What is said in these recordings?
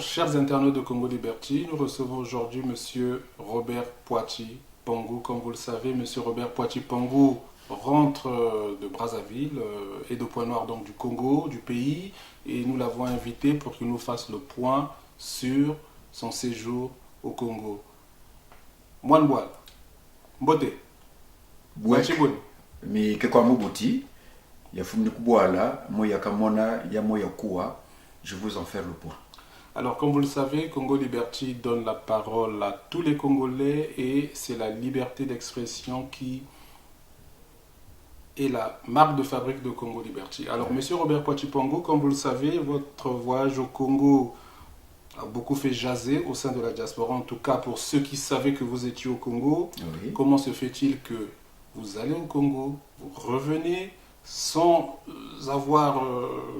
chers internautes de Congo Liberty, nous recevons aujourd'hui Monsieur Robert Poachi Pangou. Comme vous le savez, Monsieur Robert Poachi Pangou rentre de Brazzaville et de Pointe-Noire, donc du Congo, du pays, et nous l'avons invité pour qu'il nous fasse le point sur son séjour au Congo. Moine Boal, Mbote, Poachi Bon. Mais que quoi Moboti, ya fumni kubwala, moya kamona, ya moya kuwa, je vous en faire le point. Alors, comme vous le savez, Congo Liberty donne la parole à tous les Congolais et c'est la liberté d'expression qui est la marque de fabrique de Congo Liberty. Alors, Monsieur Robert Poachi Pangou, comme vous le savez, votre voyage au Congo a beaucoup fait jaser au sein de la diaspora, en tout cas pour ceux qui savaient que vous étiez au Congo. Oui. Comment se fait-il que vous allez au Congo, vous revenez sans avoir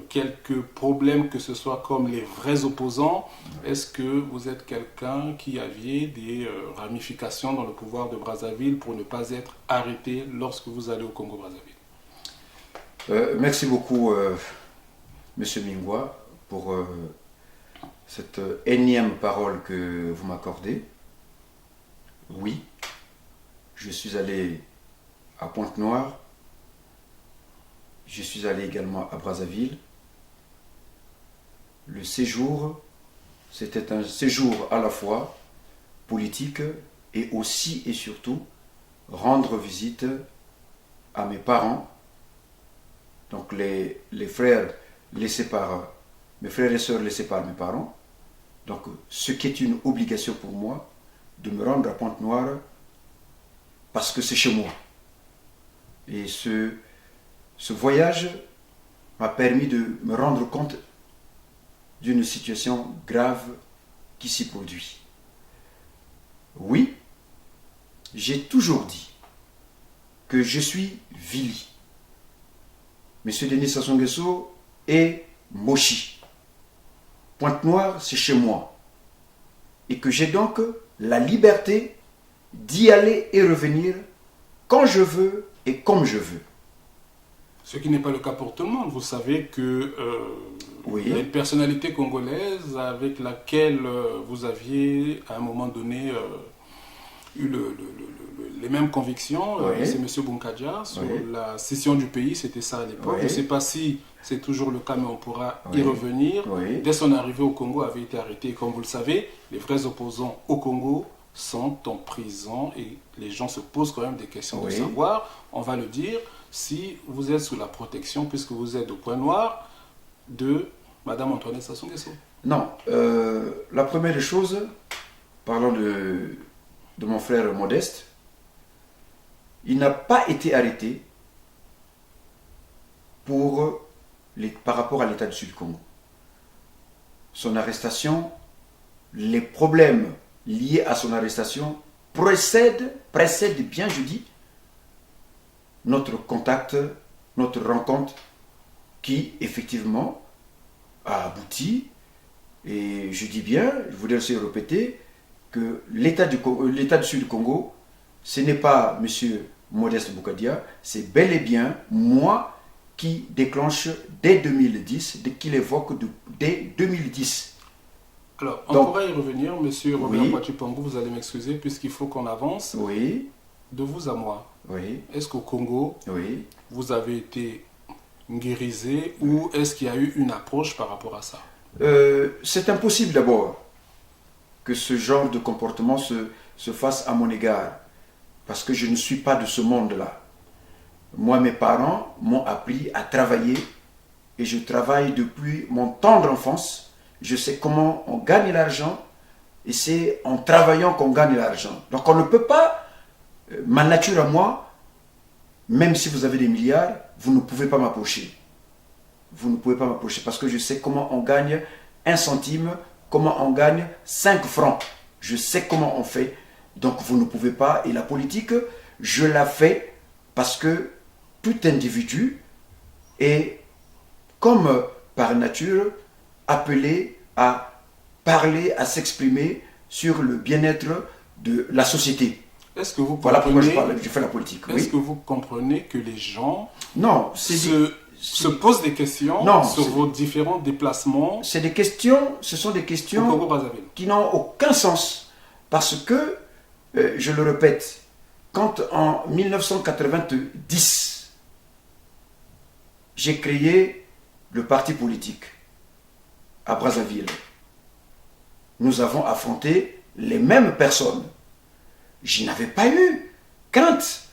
quelques problèmes, que ce soit comme les vrais opposants? Est-ce que vous êtes quelqu'un qui aviez des ramifications dans le pouvoir de Brazzaville pour ne pas être arrêté lorsque vous allez au Congo-Brazzaville? Merci beaucoup, Monsieur Mingwa, pour cette énième parole que vous m'accordez. Oui, je suis allé à Pointe-Noire. Je suis allé également à Brazzaville. Le séjour, c'était un séjour à la fois politique et aussi et surtout rendre visite à mes parents, donc les frères laissés par mes frères et sœurs laissés par mes parents. Donc ce qui est une obligation pour moi de me rendre à Pointe-Noire parce que c'est chez moi. Et ce voyage m'a permis de me rendre compte d'une situation grave qui s'y produit. Oui, j'ai toujours dit que je suis Vili. Monsieur Denis Sassou Nguesso est Moshi. Pointe-Noire, c'est chez moi. Et que j'ai donc la liberté d'y aller et revenir quand je veux et comme je veux. Ce qui n'est pas le cas pour tout le monde. Vous savez que Oui. les personnalités congolaises avec lesquelles vous aviez à un moment donné eu les mêmes convictions, Oui. c'est M. Bunkadia sur Oui. la scission du pays, c'était ça à l'époque. Oui. Je ne sais pas si c'est toujours le cas, mais on pourra y Oui. revenir. Oui. Dès son arrivée au Congo, avait été arrêté. Et comme vous le savez, les vrais opposants au Congo sont en prison et les gens se posent quand même des questions de Oui. savoir, on va le dire, si vous êtes sous la protection, puisque vous êtes au point noir, de Mme Antoinette Sassou Nguesso. Non, la première des choses, parlant de mon frère Modeste, il n'a pas été arrêté par rapport à l'état du Sud-Congo. Son arrestation, les problèmes liés à son arrestation précèdent bien, je dis, notre contact, notre rencontre qui, effectivement, a abouti. Et je dis bien, je voudrais aussi répéter, que l'état du Sud du Congo, ce n'est pas M. Modeste Bunkadia, c'est bel et bien moi qui déclenche dès 2010, dès qu'il évoque dès 2010. Alors, on Donc, pourra y revenir, M. Robert Oui. Poachi Pangou, vous allez m'excuser, puisqu'il faut qu'on avance. Oui, De vous à moi, oui, est-ce qu'au Congo, oui. vous avez été guérisé ou est-ce qu'il y a eu une approche par rapport à ça? C'est impossible d'abord que ce genre de comportement se fasse à mon égard, parce que je ne suis pas de ce monde-là. Moi, mes parents m'ont appris à travailler et je travaille depuis mon tendre enfance. Je sais comment on gagne l'argent et c'est en travaillant qu'on gagne l'argent. Donc on ne peut pas, ma nature à moi, même si vous avez des milliards, vous ne pouvez pas m'approcher. Vous ne pouvez pas m'approcher parce que je sais comment on gagne 1 centime, comment on gagne 5 francs. Je sais comment on fait. Donc vous ne pouvez pas. Et la politique, je la fais parce que tout individu est, comme par nature, appelé à parler, à s'exprimer sur le bien-être de la société. Est-ce que vous Voilà pourquoi comprenez, je fais la politique. est-ce Oui. que vous comprenez que les gens Non, c'est se se posent des questions sur vos différents déplacements. Ce sont des questions au Congo-Brazzaville qui n'ont aucun sens. Parce que, je le répète, quand en 1990, j'ai créé le parti politique à Brazzaville, nous avons affronté les mêmes personnes. Je n'avais pas eu crainte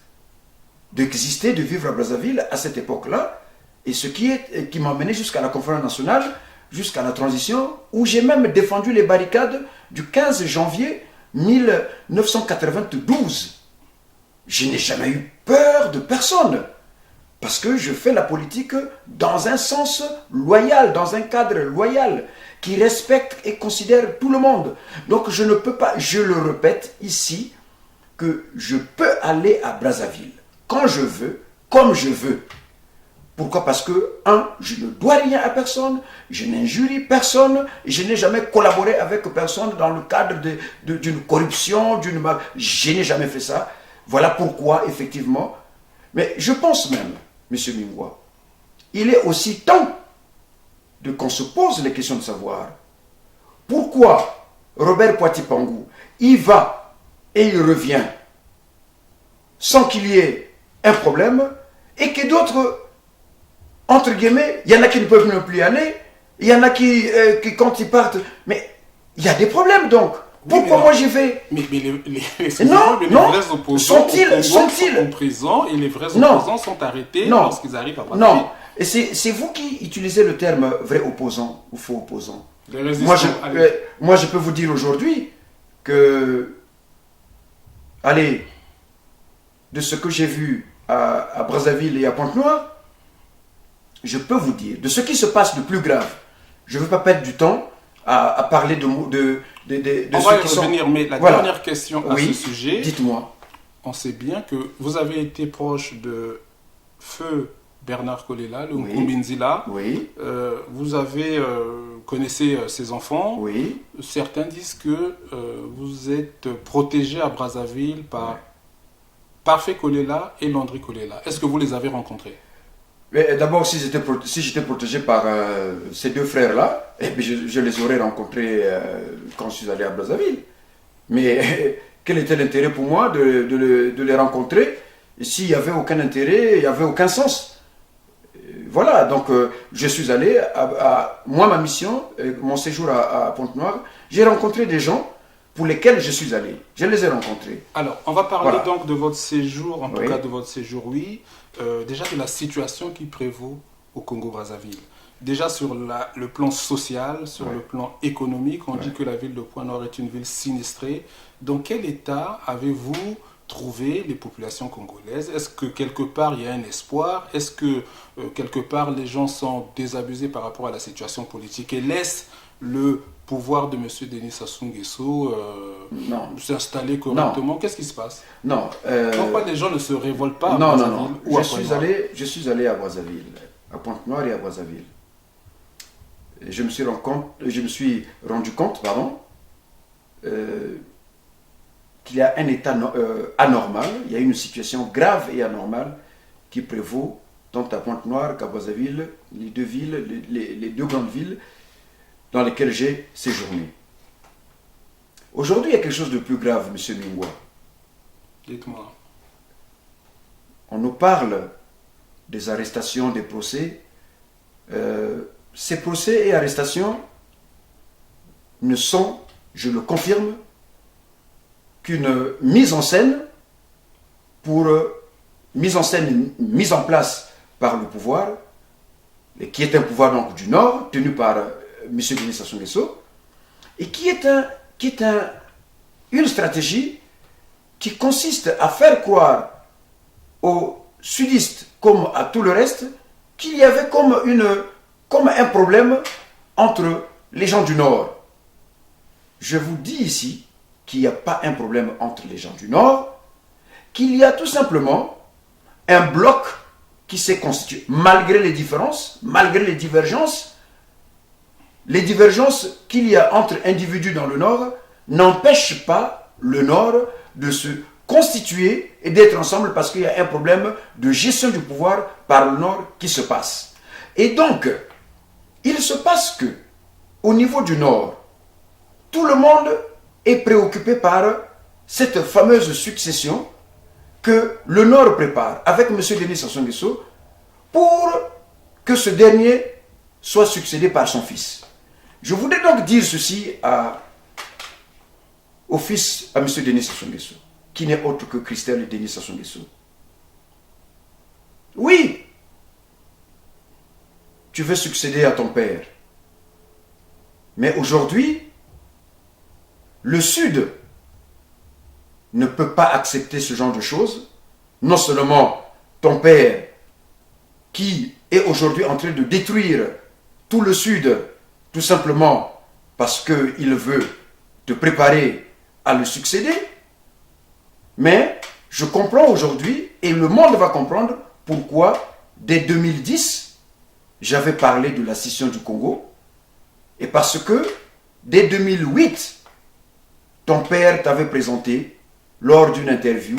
d'exister, de vivre à Brazzaville à cette époque-là, et ce qui m'a mené jusqu'à la conférence nationale, jusqu'à la transition, où j'ai même défendu les barricades du 15 janvier 1992. Je n'ai jamais eu peur de personne, parce que je fais la politique dans un sens loyal, dans un cadre loyal, qui respecte et considère tout le monde. Donc je ne peux pas, je le répète ici, que je peux aller à Brazzaville quand je veux, comme je veux. Pourquoi? Parce que, je ne dois rien à personne, je n'injurie personne, je n'ai jamais collaboré avec personne dans le cadre d'une corruption, je n'ai jamais fait ça. Voilà pourquoi, effectivement, mais je pense même, M. Mingwa, il est aussi temps qu'on se pose les questions de savoir pourquoi Robert Poiti Pangou, il va et il revient sans qu'il y ait un problème, et que d'autres, entre guillemets, il y en a qui ne peuvent ne plus aller, il y en a qui quand ils partent, mais il y a des problèmes donc. Pourquoi moi j'y vais? Mais les vrais opposants sont en prison et les vrais opposants sont arrêtés lorsqu'ils arrivent à Brazzaville. Non, et c'est vous qui utilisez le terme vrai opposant ou faux opposant. Moi je peux vous dire aujourd'hui que, allez, de ce que j'ai vu à Brazzaville et à Pointe-Noire, je peux vous dire, de ce qui se passe de plus grave, je ne veux pas perdre du temps à parler de on ceux va y qui revenir, sont... mais la dernière question à ce sujet, dites-moi. On sait bien que vous avez été proche de feu Bernard Kolela, le Nkumbinzila. Oui. Vous avez connaissez ses enfants. Oui. Certains disent que vous êtes protégé à Brazzaville par Parfait Kolela et Landry Kolela. Est-ce que vous les avez rencontrés? D'abord, si j'étais protégé par ces deux frères-là, je les aurais rencontrés quand je suis allé à Brazzaville. Mais quel était l'intérêt pour moi de les rencontrer? S'il n'y avait aucun intérêt, il n'y avait aucun sens. Voilà, donc je suis allé, moi ma mission, mon séjour à Pointe-Noire, j'ai rencontré des gens pour lesquels je suis allé. Je les ai rencontrés. Alors, on va parler donc de votre séjour, en tout cas de votre séjour, déjà de la situation qui prévaut au Congo-Brazzaville. Déjà sur le plan social, sur le plan économique, on dit que la ville de Pointe-Noire est une ville sinistrée. Dans quel état avez-vous trouvé les populations congolaises? Est-ce que quelque part il y a un espoir? Est-ce que quelque part les gens sont désabusés par rapport à la situation politique et laissent le pouvoir de M. Denis Sassou Nguesso s'installer correctement? Qu'est-ce qui se passe? Pourquoi les gens ne se révoltent pas à Brazzaville ou à Pointe-Noire? Je suis allé à Brazzaville, à Pointe-Noire et à Brazzaville. Et je me suis rendu compte qu'il y a un état anormal, il y a une situation grave et anormale qui prévaut tant à Pointe-Noire qu'à Brazzaville, les deux grandes villes dans lesquelles j'ai séjourné. Aujourd'hui, il y a quelque chose de plus grave, M. Mingwa. Dites-moi. On nous parle des arrestations, des procès. Ces procès et arrestations ne sont, je le confirme, qu'une mise en scène mise en place par le pouvoir, et qui est un pouvoir donc du Nord, tenu par M. Denis Sassou Nguesso, et qui est une stratégie qui consiste à faire croire aux sudistes comme à tout le reste qu'il y avait comme un problème entre les gens du Nord. Je vous dis ici qu'il n'y a pas un problème entre les gens du Nord, qu'il y a tout simplement un bloc qui s'est constitué, malgré les différences, malgré les divergences qu'il y a entre individus dans le Nord n'empêchent pas le Nord de se constituer et d'être ensemble parce qu'il y a un problème de gestion du pouvoir par le Nord qui se passe. Et donc, il se passe que, au niveau du Nord, tout le monde est préoccupé par cette fameuse succession que le Nord prépare avec M. Denis Sassou Nguesso pour que ce dernier soit succédé par son fils. Je voudrais donc dire ceci au fils, à M. Denis Sassou Nguesso, qui n'est autre que Christelle Denis Sassou Nguesso. Oui, tu veux succéder à ton père. Mais aujourd'hui, le Sud ne peut pas accepter ce genre de choses. Non seulement ton père, qui est aujourd'hui en train de détruire tout le Sud, tout simplement parce qu'il veut te préparer à le succéder, mais je comprends aujourd'hui, et le monde va comprendre, pourquoi, dès 2010, j'avais parlé de la scission du Congo, et parce que, dès 2008, ton père t'avait présenté, lors d'une interview,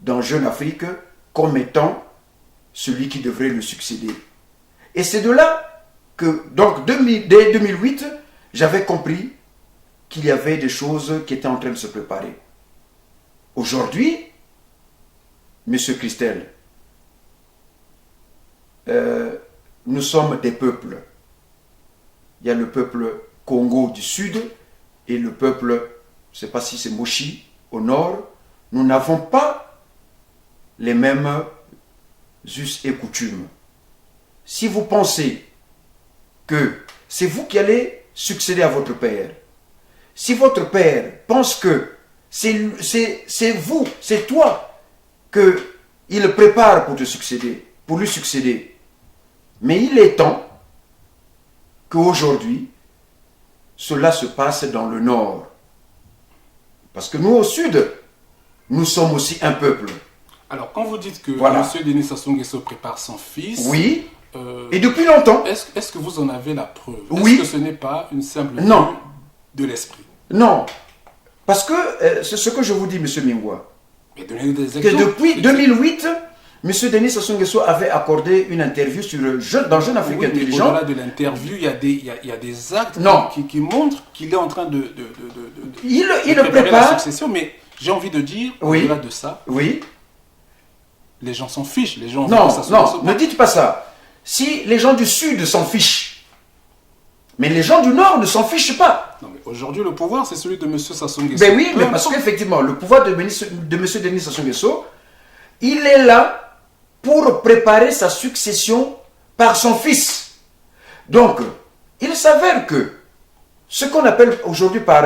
dans Jeune Afrique, comme étant celui qui devrait le succéder. Et c'est de là que, donc, dès 2008, j'avais compris qu'il y avait des choses qui étaient en train de se préparer. Aujourd'hui, Monsieur Christelle, nous sommes des peuples. Il y a le peuple Congo du Sud et le peuple, je ne sais pas si c'est Moshi, au Nord. Nous n'avons pas les mêmes us et coutumes. Si vous pensez que c'est vous qui allez succéder à votre père, si votre père pense que c'est vous, c'est toi qu'il prépare pour te succéder, pour lui succéder, mais il est temps qu'aujourd'hui, cela se passe dans le Nord. Parce que nous, au Sud, nous sommes aussi un peuple. Alors, quand vous dites que Voilà. M. Denis Sassou Nguesso prépare son fils... Oui, et depuis longtemps. Est-ce que vous en avez la preuve? Oui. Est-ce que ce n'est pas une simple Non. vue de l'esprit? Non, parce que c'est ce que je vous dis, M. Mingwa, Mais donnez-nous des que exemples. depuis 2008, M. Denis Sassou Nguesso avait accordé une interview dans Jeune Afrique Oui, mais Intelligent. au-delà de l'interview, il y a des actes Non. qui montrent qu'il est en train de Il préparer la prépare. succession. Mais j'ai envie de dire, Oui. au-delà de ça, Oui. les gens s'en fichent. Les gens Non, Sassou non, Nguesso. ne dites pas ça. Si les gens du Sud s'en fichent, mais les gens du Nord ne s'en fichent pas. Non, mais aujourd'hui, le pouvoir, c'est celui de M. Sassou Nguesso. Ben oui, Peu mais parce importe. qu'effectivement, le pouvoir de M. Denis Sassou Nguesso, il est là pour préparer sa succession par son fils. Donc, il s'avère que ce qu'on appelle aujourd'hui par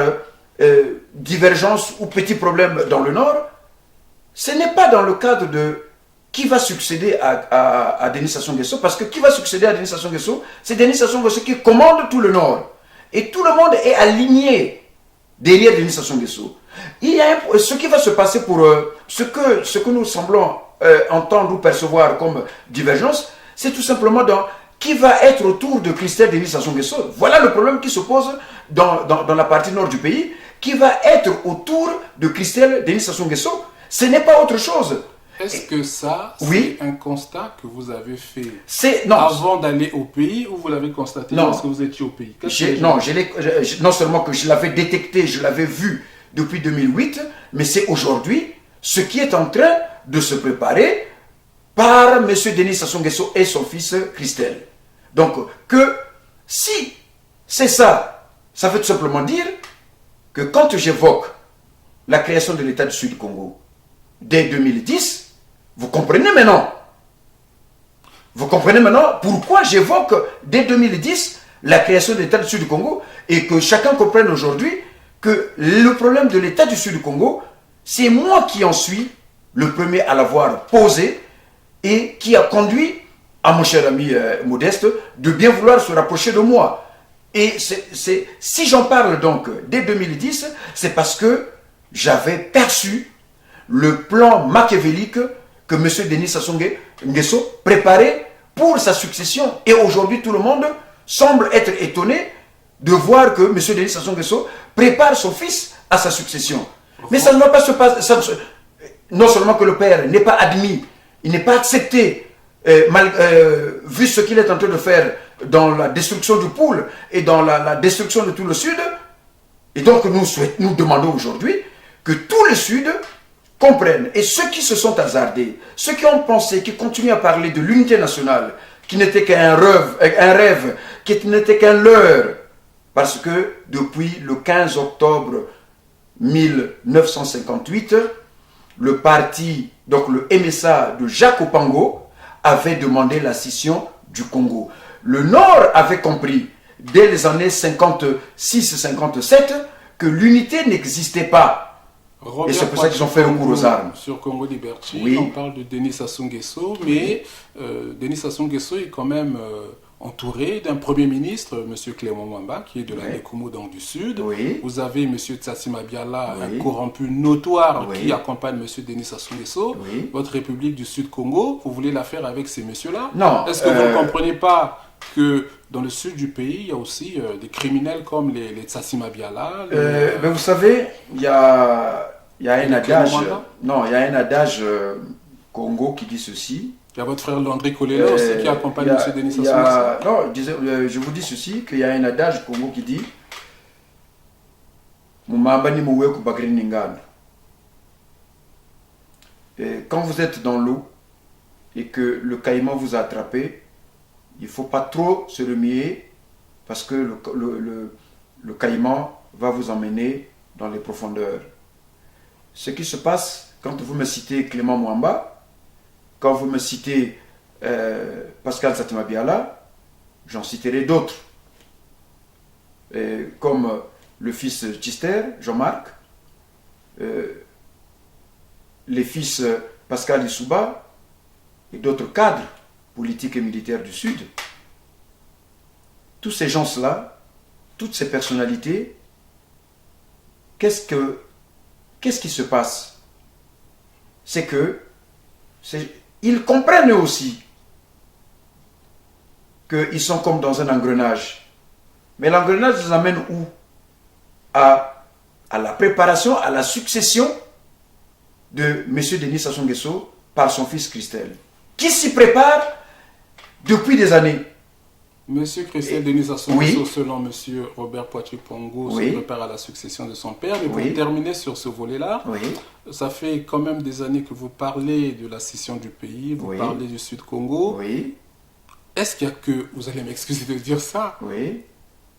divergence ou petit problème dans le Nord, ce n'est pas dans le cadre de qui va succéder à Denis Sassou Nguesso, parce que qui va succéder à Denis Sassou Nguesso, c'est Denis Sassou Nguesso qui commande tout le Nord. Et tout le monde est aligné derrière Denis Sassou Nguesso. Il y a ce qui va se passer pour ce que nous semblons entendre ou percevoir comme divergence, c'est tout simplement dans qui va être autour de Christelle Denis Sassou Nguesso. Voilà le problème qui se pose dans la partie nord du pays, qui va être autour de Christelle Denis Sassou Nguesso. Ce n'est pas autre chose. Est-ce que ça, Oui. c'est un constat que vous avez fait Non, avant d'aller au pays ou vous l'avez constaté Non. lorsque vous étiez au pays? Qu'est-ce que les gens- non seulement que je l'avais détecté, je l'avais vu depuis 2008, mais c'est aujourd'hui ce qui est en train de se préparer par M. Denis Sassou Nguesso et son fils Christelle. Donc, que si c'est ça, ça veut tout simplement dire que quand j'évoque la création de l'État du Sud Congo dès 2010, vous comprenez maintenant. Vous comprenez maintenant pourquoi j'évoque dès 2010 la création de l'État du Sud du Congo et que chacun comprenne aujourd'hui que le problème de l'État du Sud du Congo, c'est moi qui en suis le premier à l'avoir posé et qui a conduit à mon cher ami Modeste de bien vouloir se rapprocher de moi. Et si j'en parle donc dès 2010, c'est parce que j'avais perçu le plan machiavélique que M. Denis Sassou Nguesso préparait pour sa succession. Et aujourd'hui, tout le monde semble être étonné de voir que M. Denis Sassou Nguesso prépare son fils à sa succession. Mais ça ne va pas se passer. Non seulement que le père n'est pas admis, il n'est pas accepté vu ce qu'il est en train de faire dans la destruction du pôle et dans la destruction de tout le Sud. Et donc nous demandons aujourd'hui que tout le Sud comprenne. Et ceux qui se sont hasardés, ceux qui ont pensé, qui continuent à parler de l'unité nationale, qui n'était qu'un rêve, qui n'était qu'un leurre, parce que depuis le 15 octobre 1958, le parti, donc le MSA de Jacques Opango, avait demandé la scission du Congo. Le Nord avait compris, dès les années 56-57, que l'unité n'existait pas. Robert, et c'est pour ça qu'ils ont fait recours aux armes. Sur Congo Liberty, oui. On parle de Denis Sassou Nguesso, mais Denis Sassou Nguesso est quand même entouré d'un Premier ministre, M. Clément Mwamba, qui est de la Nekumu, donc du Sud. Oui. Vous avez M. Tsatsima Biala, un corrompu notoire qui accompagne M. Denis Sassou Nguesso. Oui. Votre République du Sud-Congo, vous voulez la faire avec ces messieurs-là? Non. Est-ce que vous ne comprenez pas que dans le sud du pays, il y a aussi des criminels comme les Tsatsima Biala ben vous savez, il y a un adage, non, il y a un adage Congo qui dit ceci. Il y a votre frère Landry Kolela aussi qui accompagne M. Denis Sassou Nguesso. Non, je vous dis ceci, qu'il y a un adage Congo qui dit quand vous êtes dans l'eau et que le caïman vous a attrapé, il ne faut pas trop se remuer parce que le caïman va vous emmener dans les profondeurs. Ce qui se passe quand vous me citez Clément Mwamba, quand vous me citez Pascal Tsatsima Biala, j'en citerai d'autres, comme le fils Chister, Jean-Marc, les fils Pascal Issouba et d'autres cadres politiques et militaires du Sud. Tous ces gens-là, toutes ces personnalités, qu'est-ce qui se passe? C'est que ils comprennent aussi qu'ils sont comme dans un engrenage. Mais l'engrenage les amène où? À la préparation, à la succession de M. Denis Sassou Nguesso par son fils Christelle, qui s'y prépare depuis des années. Monsieur Christelle Denis Sassou Nguesso, selon Monsieur Robert Poitier Pongo, se prépare à la succession de son père. Mais pour terminer sur ce volet-là, ça fait quand même des années que vous parlez de la scission du pays, vous parlez du Sud-Congo. Est-ce qu'il y a que, vous allez m'excuser de dire ça,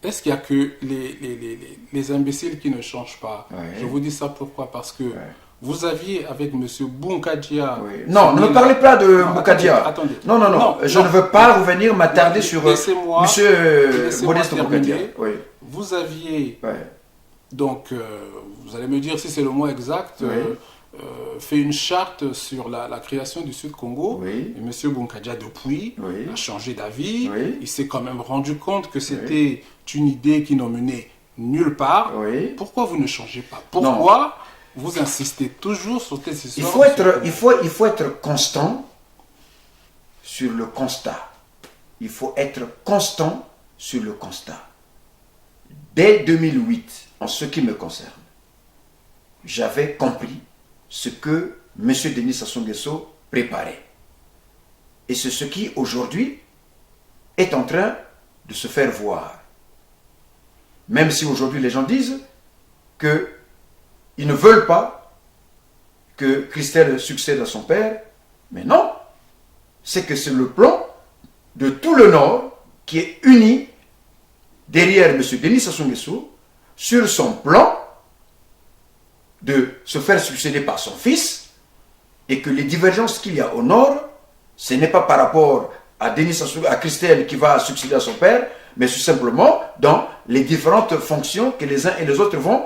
est-ce qu'il y a que les imbéciles qui ne changent pas? Je vous dis ça pourquoi? Parce que vous aviez avec M. Bunkadia... Non, ne me parlez pas de Bunkadia. Attendez. Non, je ne veux pas revenir m'attarder sur M. Modeste Bunkadia. Vous aviez, donc, vous allez me dire si c'est le mot exact, fait une charte sur la création du Sud-Congo. Et M. Bunkadia, depuis, a changé d'avis. Il s'est quand même rendu compte que c'était une idée qui n'en menait nulle part. Pourquoi vous ne changez pas? Pourquoi vous insistez toujours sur cette histoire? Il faut être constant sur le constat. Il faut être constant sur le constat. Dès 2008, en ce qui me concerne, j'avais compris ce que M. Denis Sassou Nguesso préparait. Et c'est ce qui, aujourd'hui, est en train de se faire voir. Même si aujourd'hui les gens disent qu'ils ne veulent pas que Christelle succède à son père, mais non, c'est que c'est le plan de tout le Nord qui est uni derrière M. Denis Sassou Nguesso sur son plan de se faire succéder par son fils, et que les divergences qu'il y a au Nord, ce n'est pas par rapport à Christelle qui va succéder à son père, mais tout simplement dans les différentes fonctions que les uns et les autres vont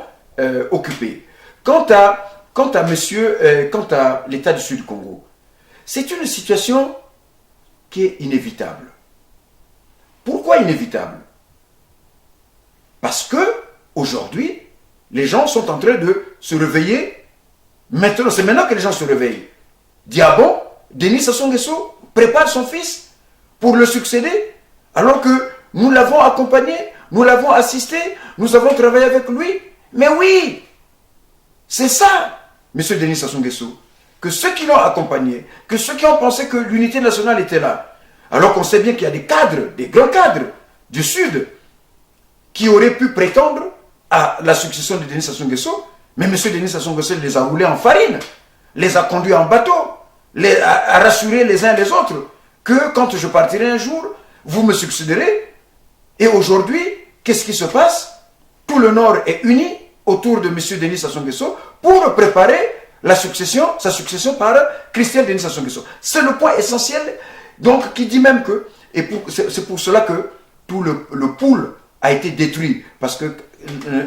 occuper. Quant à l'État du Sud-Congo, c'est une situation qui est inévitable. Pourquoi inévitable? Parce que aujourd'hui, les gens sont en train de se réveiller. Maintenant, c'est maintenant que les gens se réveillent. Diabon, Denis Sassou Nguesso prépare son fils pour le succéder, alors que nous l'avons accompagné, nous l'avons assisté, nous avons travaillé avec lui. Mais oui, c'est ça, M. Denis Sassou Nguesso. que ceux qui l'ont accompagné, que ceux qui ont pensé que l'unité nationale était là, alors qu'on sait bien qu'il y a des cadres, des grands cadres du Sud, qui auraient pu prétendre à la succession de Denis Sassou Nguesso, mais M. Denis Sassou Nguesso les a roulés en farine, les a conduits en bateau, a rassuré les uns les autres que quand je partirai un jour, vous me succéderez. Et aujourd'hui, qu'est-ce qui se passe? Tout le Nord est uni autour de M. Denis Sassou Nguesso pour préparer sa succession par Christian Denis Sassou Nguesso. C'est le point essentiel, donc, qui dit même que, et c'est pour cela que tout le pool a été détruit, parce que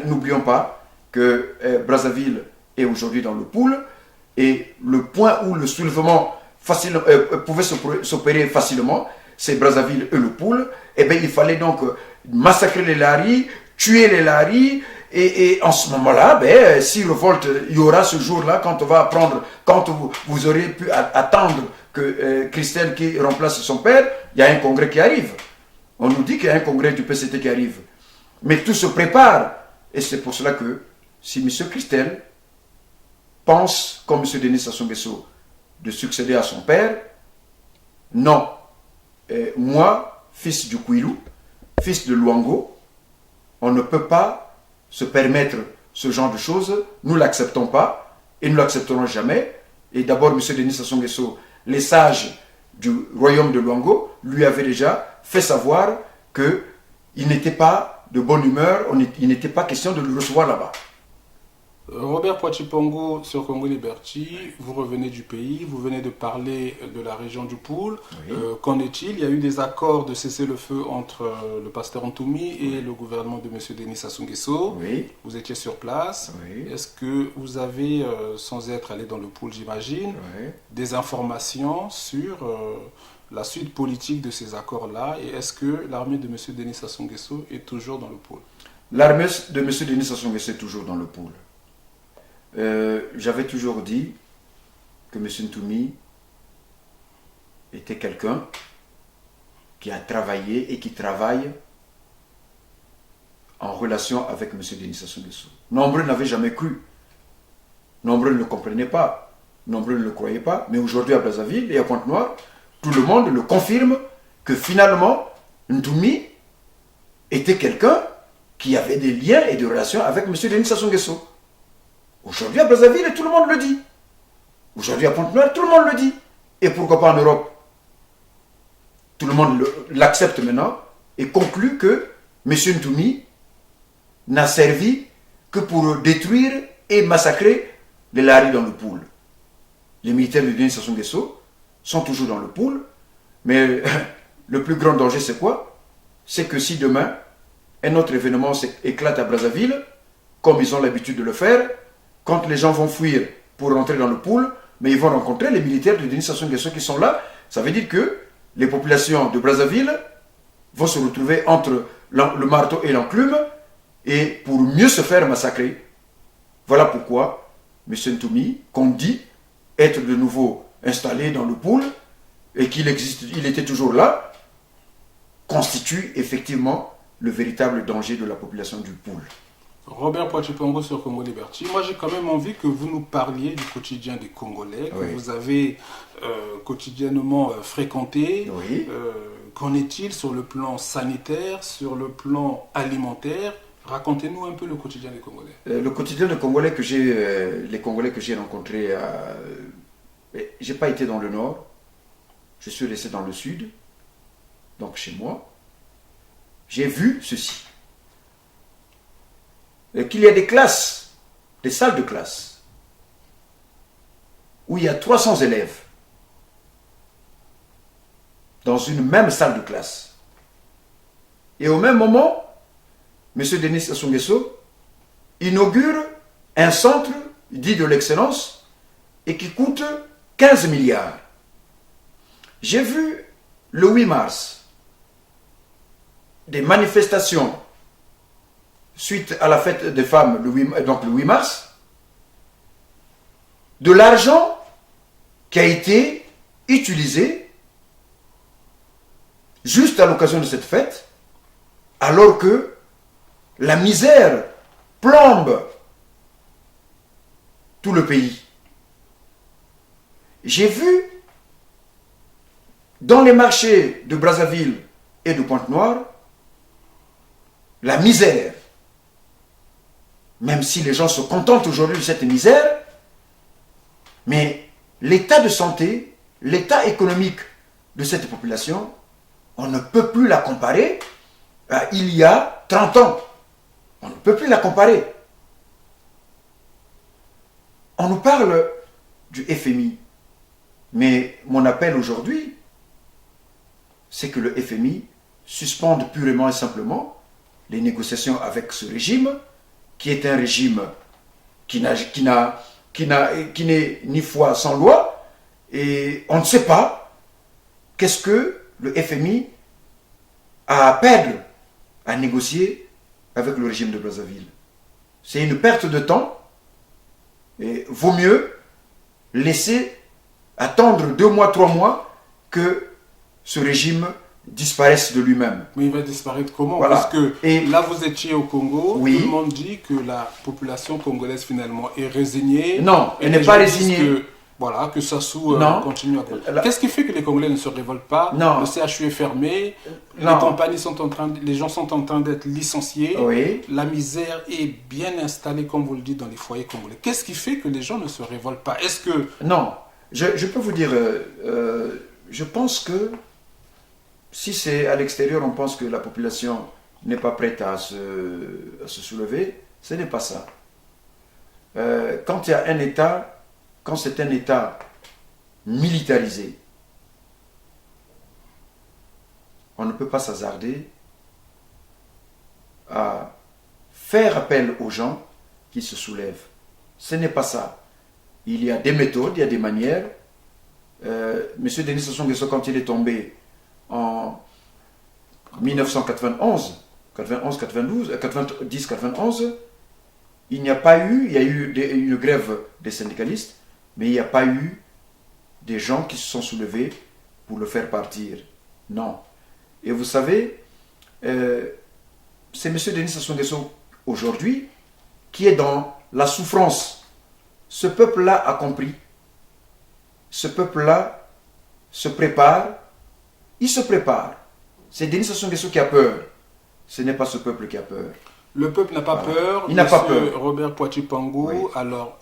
n'oublions pas que Brazzaville est aujourd'hui dans le pool, et le point où le soulèvement pouvait s'opérer facilement, c'est Brazzaville et le pool. Et bien il fallait donc massacrer les Laris, tuer les Laris, et en ce moment-là, ben, si révolte il y aura ce jour-là, quand on va apprendre, quand vous aurez pu attendre que Christelle qui remplace son père, il y a un congrès qui arrive. On nous dit qu'il y a un congrès du PCT qui arrive. Mais tout se prépare. Et c'est pour cela que si M. Christelle pense, comme M. Denis Sassou Nguesso, de succéder à son père, non. Moi, fils du Kouilou, fils de Luango, on ne peut pas se permettre ce genre de choses. Nous ne l'acceptons pas et nous ne l'accepterons jamais. Et d'abord, M. Denis Sassou Nguesso, les sages du royaume de Luango, lui avaient déjà fait savoir qu'il n'était pas de bonne humeur, il n'était pas question de le recevoir là-bas. Robert Poachi Pongo sur Congo Liberty, vous revenez du pays, vous venez de parler de la région du Poul. Oui. Qu'en est-il? Il y a eu des accords de cessez-le-feu entre le pasteur Ntoumi et le gouvernement de M. Denis Sassou Nguesso. Oui. Vous étiez sur place. Oui. Est-ce que vous avez, sans être allé dans le Poul, j'imagine, Oui. des informations sur la suite politique de ces accords-là? Et est-ce que l'armée de M. Denis Sassou Nguesso est toujours dans le Poul? L'armée de M. Denis Sassou Nguesso est toujours dans le Poul. J'avais toujours dit que M. Ntoumi était quelqu'un qui a travaillé et qui travaille en relation avec M. Denis Sassou Nguesso. Nombreux n'avaient jamais cru. Nombreux ne le comprenaient pas. Nombreux ne le croyaient pas. Mais aujourd'hui à Brazzaville et à Pointe-Noire, tout le monde le confirme que finalement, Ntoumi était quelqu'un qui avait des liens et des relations avec M. Denis Sassou Nguesso. Aujourd'hui à Brazzaville, tout le monde le dit. Aujourd'hui à Pointe-Noire, tout le monde le dit. Et pourquoi pas en Europe? Tout le monde l'accepte maintenant et conclut que M. Ntoumi n'a servi que pour détruire et massacrer les Laris dans le Poul. Les militaires de Denis Sassou Nguesso sont toujours dans le Poul, mais le plus grand danger c'est quoi? C'est que si demain un autre événement éclate à Brazzaville, comme ils ont l'habitude de le faire, quand les gens vont fuir pour rentrer dans le Poul, mais ils vont rencontrer les militaires de Denis Sassou Nguesso qui sont là. Ça veut dire que les populations de Brazzaville vont se retrouver entre le marteau et l'enclume et pour mieux se faire massacrer. Voilà pourquoi M. Ntoumi, qu'on dit être de nouveau installé dans le Poul et qu'il était toujours là, constitue effectivement le véritable danger de la population du Poul. Robert Poachi Pongo sur Congo Liberty. Moi, j'ai quand même envie que vous nous parliez du quotidien des Congolais, que vous avez quotidiennement fréquenté. Oui. Qu'en est-il sur le plan sanitaire, sur le plan alimentaire? Racontez-nous un peu le quotidien des Congolais. Le quotidien des Congolais les Congolais que j'ai rencontrés, j'ai pas été dans le nord, je suis resté dans le sud, donc chez moi. J'ai vu ceci. Qu'il y a des classes, des salles de classe, où il y a 300 élèves dans une même salle de classe. Et au même moment, M. Denis Sassou Nguesso inaugure un centre dit de l'excellence et qui coûte 15 milliards. J'ai vu le 8 mars des manifestations suite à la fête des femmes, le 8 mars, de l'argent qui a été utilisé juste à l'occasion de cette fête, alors que la misère plombe tout le pays. j'ai vu dans les marchés de Brazzaville et de Pointe-Noire la misère. Même si les gens se contentent aujourd'hui de cette misère, mais l'état de santé, l'état économique de cette population, on ne peut plus la comparer à il y a 30 ans. On ne peut plus la comparer. On nous parle du FMI. Mais mon appel aujourd'hui, c'est que le FMI suspende purement et simplement les négociations avec ce régime, qui est un régime qui n'est ni foi sans loi, et on ne sait pas qu'est-ce que le FMI a à perdre à négocier avec le régime de Brazzaville. C'est une perte de temps, et vaut mieux laisser attendre 2 mois, 3 mois que ce régime disparaisse de lui-même. Mais il va disparaître comment? Voilà. Parce que Et là, vous étiez au Congo, oui. Tout le monde dit que la population congolaise finalement est résignée. Non, elle n'est les pas gens disent résignée. Que, voilà, que Sassou Non. continue à... Qu'est-ce qui fait que les Congolais ne se révoltent pas? Non. Le CHU est fermé, Non. les compagnies sont en train, les gens sont en train d'être licenciés, Oui. la misère est bien installée, comme vous le dites, dans les foyers congolais. Qu'est-ce qui fait que les gens ne se révoltent pas? Est-ce que... Non, je peux vous dire, je pense que si c'est à l'extérieur, on pense que la population n'est pas prête à se soulever, ce n'est pas ça. Quand il y a un État, quand c'est un État militarisé, on ne peut pas s'hasarder à faire appel aux gens qui se soulèvent. Ce n'est pas ça. Il y a des méthodes, il y a des manières. Monsieur Denis Sassou Nguesso, quand il est tombé en 1991, 90-91, il n'y a pas eu, il y a eu une grève des syndicalistes, mais il n'y a pas eu des gens qui se sont soulevés pour le faire partir. Non. Et vous savez, c'est monsieur Denis Sassou Nguesso aujourd'hui qui est dans la souffrance. Ce peuple-là a compris. Ce peuple-là se prépare. Il se prépare. C'est Denis Sassou Nguesso qui a peur. Ce n'est pas ce peuple qui a peur. Le peuple n'a pas peur. Il n'a pas peur. Robert Poitiers Pangou. Oui. Alors,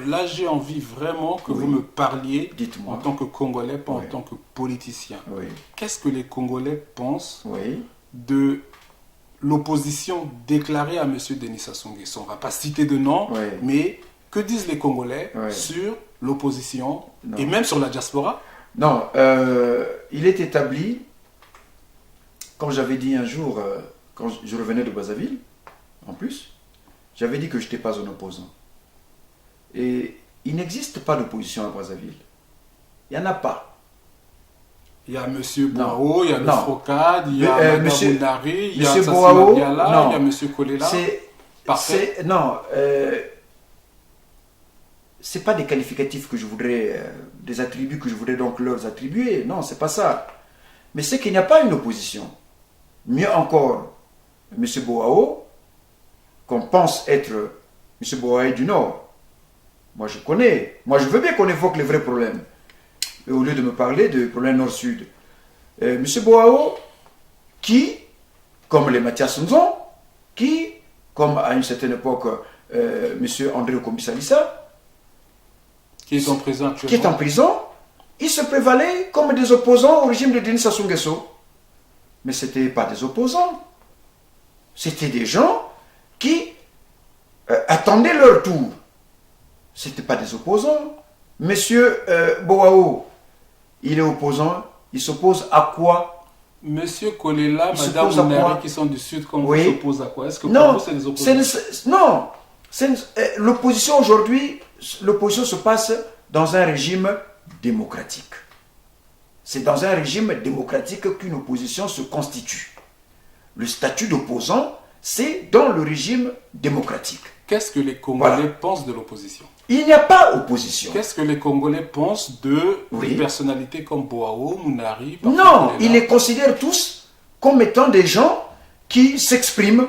là, j'ai envie vraiment que vous me parliez en tant que Congolais, pas en tant que politicien. Oui. Qu'est-ce que les Congolais pensent Oui. de l'opposition déclarée à M. Denis Sassou Nguesso? On ne va pas citer de nom, mais que disent les Congolais sur l'opposition et même sur la diaspora? Non, il est établi, comme j'avais dit un jour, quand je revenais de Brazzaville, en plus, j'avais dit que je n'étais pas un opposant. Et il n'existe pas d'opposition à Brazzaville. Il n'y en a pas. Il y a M. Boao, il y a le Frocade, il y a M. Mounari, il y a Sassou Diala, il y a M. Kolela. Parfait. C'est pas des qualificatifs que je voudrais, des attributs que je voudrais donc leur attribuer. Non, c'est pas ça. Mais c'est qu'il n'y a pas une opposition. Mieux encore, M. Boao, qu'on pense être M. Boao du Nord. Moi, je connais. Moi, je veux bien qu'on évoque les vrais problèmes. Et au lieu de me parler de problèmes Nord-Sud. M. Boao, qui, comme les Mathias Nzon, qui, comme à une certaine époque, M. André Okombisa-Lissa, qui est en prison actuellement. Qui est en prison, ils se prévalaient comme des opposants au régime de Denis Sassou Nguesso. Mais ce n'étaient pas des opposants. C'était des gens qui attendaient leur tour. Ce n'étaient pas des opposants. Monsieur Boao, il est opposant. Il s'oppose à quoi? Monsieur Kolela, Madame Mounari, qui sont du Sud, comme vous s'oppose à quoi? Est-ce que pour vous, c'est des opposants? Non. L'opposition aujourd'hui, l'opposition se passe dans un régime démocratique. C'est dans un régime démocratique qu'une opposition se constitue. Le statut d'opposant, c'est dans le régime démocratique. Qu'est-ce que les Congolais pensent de l'opposition? Il n'y a pas opposition. Qu'est-ce que les Congolais pensent des personnalités comme Boao, Mounari? Non, ils les considèrent tous comme étant des gens qui s'expriment,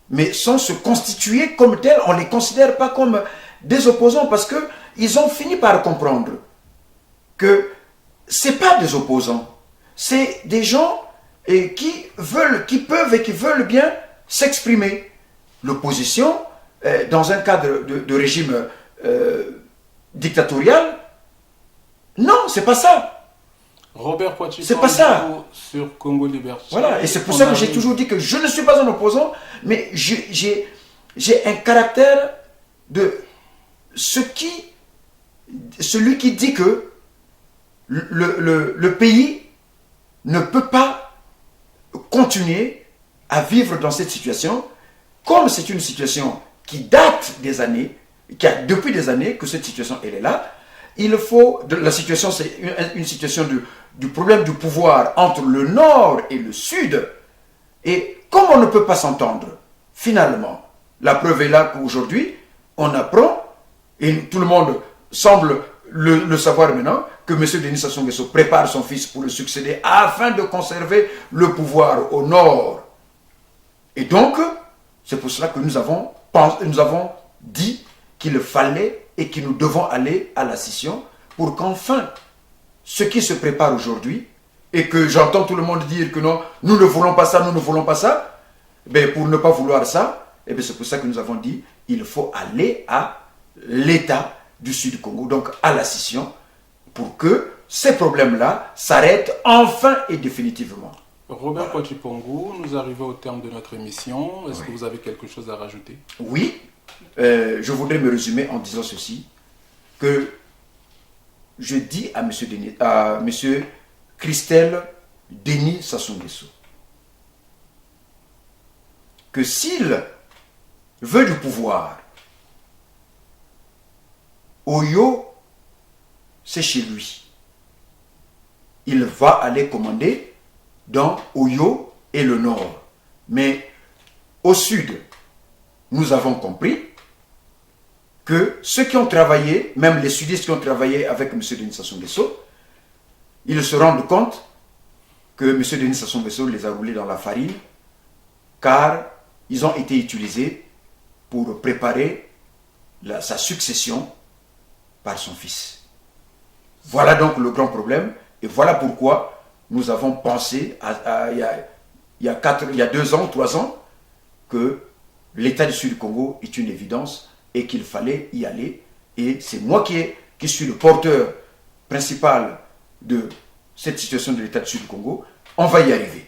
mais sans se constituer comme tels. On ne les considère pas comme des opposants parce qu'ils ont fini par comprendre que ce n'est pas des opposants, c'est des gens qui peuvent et qui veulent bien s'exprimer. L'opposition, dans un cadre de régime dictatorial, non, c'est pas ça. Robert Poitiers, c'est pas ça. Sur Congo Liberty. Voilà, et c'est pour ça que j'ai toujours dit que je ne suis pas un opposant, mais j'ai un caractère de celui qui dit que le pays ne peut pas continuer à vivre dans cette situation, comme c'est une situation qui date des années, depuis des années que cette situation elle est là. La situation, c'est une situation du problème du pouvoir entre le nord et le sud. Et comme on ne peut pas s'entendre, finalement, la preuve est là qu'aujourd'hui, on apprend, et tout le monde semble le savoir maintenant, que M. Denis Sassou Nguesso prépare son fils pour le succéder afin de conserver le pouvoir au nord. Et donc, c'est pour cela que nous avons dit qu'il fallait et que nous devons aller à la scission pour qu'enfin, ce qui se prépare aujourd'hui, et que j'entends tout le monde dire que non, nous ne voulons pas ça, nous ne voulons pas ça, ben pour ne pas vouloir ça, c'est pour ça que nous avons dit il faut aller à l'État du Sud Congo, donc à la scission, pour que ces problèmes-là s'arrêtent enfin et définitivement. Robert Poitiers Pongou, nous arrivons au terme de notre émission. Est-ce que vous avez quelque chose à rajouter? Oui, je voudrais me résumer en disant ceci, que je dis à M. Christelle Denis Sassou Nguesso que s'il veut du pouvoir, Oyo, c'est chez lui. Il va aller commander dans Oyo et le nord. Mais au sud, nous avons compris que ceux qui ont travaillé, même les sudistes qui ont travaillé avec M. Denis Sassou Nguesso, ils se rendent compte que M. Denis Sassou Nguesso les a roulés dans la farine, car ils ont été utilisés pour préparer sa succession par son fils. Voilà donc le grand problème, et voilà pourquoi nous avons pensé, il y a 2 ans, 3 ans, que l'État du Sud du Congo est une évidence et qu'il fallait y aller. Et c'est moi qui suis le porteur principal de cette situation de l'État du Sud du Congo. On va y arriver.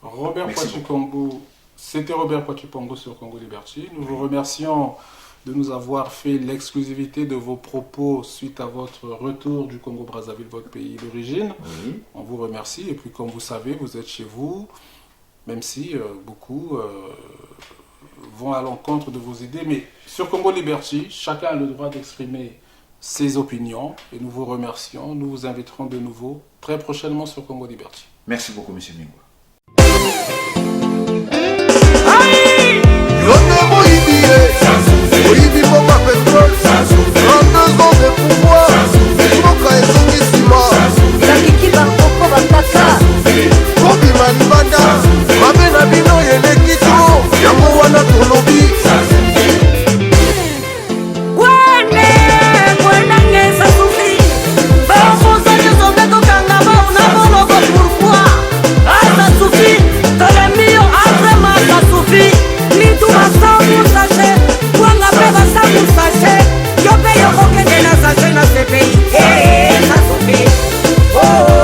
Robert Poitiers Pongou, c'était Robert Poitiers Pongou sur Congo Liberty. Nous vous remercions de nous avoir fait l'exclusivité de vos propos suite à votre retour du Congo-Brazzaville, votre pays d'origine. Oui. On vous remercie. Et puis, comme vous savez, vous êtes chez vous, même si beaucoup vont à l'encontre de vos idées. Mais sur Congo Liberty, chacun a le droit d'exprimer ses opinions. Et nous vous remercions. Nous vous inviterons de nouveau très prochainement sur Congo Liberty. Merci beaucoup, M. Mingwa.